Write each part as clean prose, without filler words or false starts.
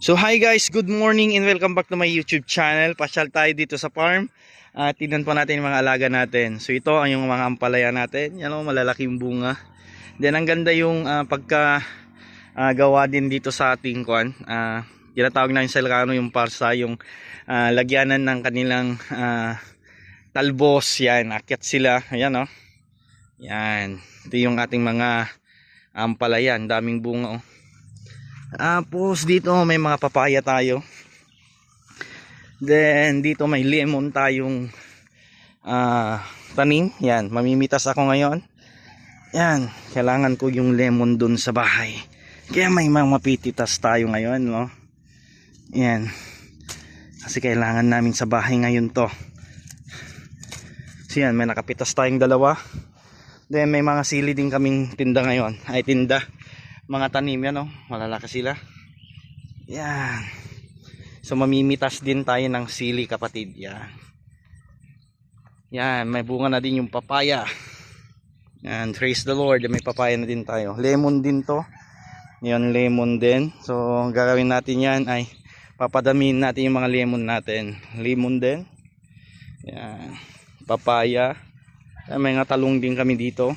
So hi guys, good morning and welcome back to my YouTube channel. Pasyal tayo dito sa farm. Tignan po natin yung mga alaga natin. So ito ang yung mga ampalaya natin. Yan o, malalaking bunga. Then ang ganda yung gawa din dito sa ating kwan. Tinatawag namin sa Ilocano yung parsa, yung lagyanan ng kanilang talbos. Yan, akyat sila. Ayan o. Yan. Ito yung ating mga ampalaya. Daming bunga o. Tapos dito may mga papaya tayo. Then dito may lemon tayong tanim. Yan, mamimitas ako ngayon. Yan, kailangan ko yung lemon dun sa bahay. Kaya may mga mapititas tayo ngayon, no? Yan. Kasi kailangan namin sa bahay ngayon to. So yan, may nakapitas tayong dalawa. Then may mga sili din kaming tinda ngayon. Ay tinda. Mga tanim yan, oh. Malalaki sila. Yan. So mamimitas din tayo ng sili, kapatid. Yan. Yan, may bunga na din yung papaya. Yan, praise the Lord. May papaya na din tayo. Lemon din to. Yan, lemon din. So gagawin natin yan ay papadamin natin yung mga lemon natin. Lemon din. Yan. Papaya. Yan, may nga talong din kami dito.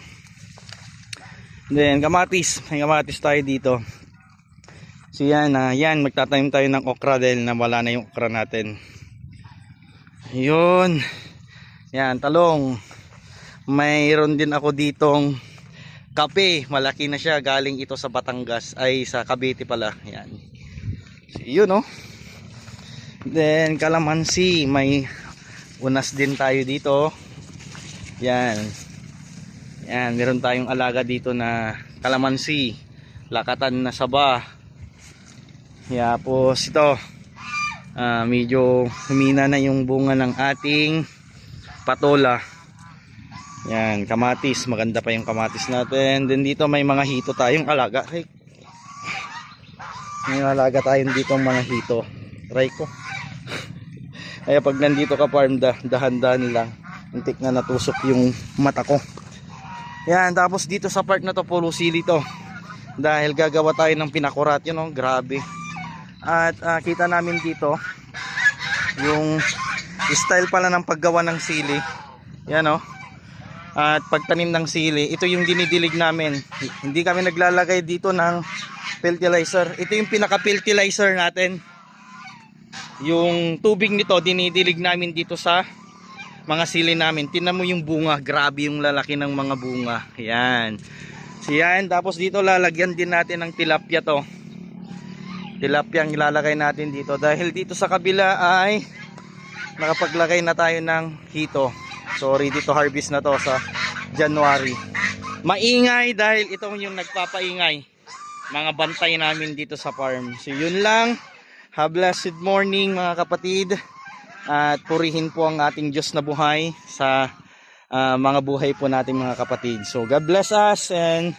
Then kamatis, may kamatis tayo dito. So yan, yan magtatanim tayo ng okra dahil nawala na yung okra natin. Yun. Yan, talong. Mayroon din ako ditong kape, malaki na siya, galing ito sa Batangas, ay sa Cavite pala. Yan. So yun, oh. Then kalamansi, may unas din tayo dito. Yan. Yan, meron tayong alaga dito na kalamansi, lakatan na saba. Tapos ito, medyo humina na yung bunga ng ating patola. Yan, kamatis, maganda pa yung kamatis natin. Then dito may mga hito tayong alaga. Hey. May alaga tayong dito mga hito. Try ko. Kaya pag nandito ka farm, dahan-dahan lang. Untik na natusok yung mata ko. Yan, tapos dito sa part na to, puro sili to. Dahil gagawa tayo ng pinakurat, yun o, grabe. At kita namin dito, yung style pala ng paggawa ng sili. Yan o. At pagtanim ng sili, ito yung dinidilig namin. Hindi kami naglalagay dito ng fertilizer. Ito yung pinaka-fertilizer natin. Yung tubig nito, dinidilig namin dito sa mga sili namin. Tingnan mo yung bunga, grabe yung lalaki ng mga bunga. Yan. So yan, tapos dito lalagyan din natin ng tilapia to. Tilapia ang ilalagay natin dito dahil dito sa kabila ay nakapaglagay na tayo ng hito. Sorry, dito harvest na to sa January. Maingay dahil ito yung nagpapaingay. Mga bantay namin dito sa farm. So yun lang. Have a blessed morning mga kapatid. At purihin po ang ating Diyos na buhay sa mga buhay po natin mga kapatid. So God bless us and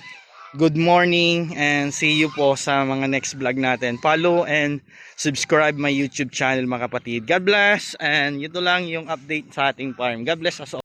good morning and see you po sa mga next vlog natin. Follow and subscribe my YouTube channel mga kapatid. God bless and ito lang yung update sa ating farm. God bless us all.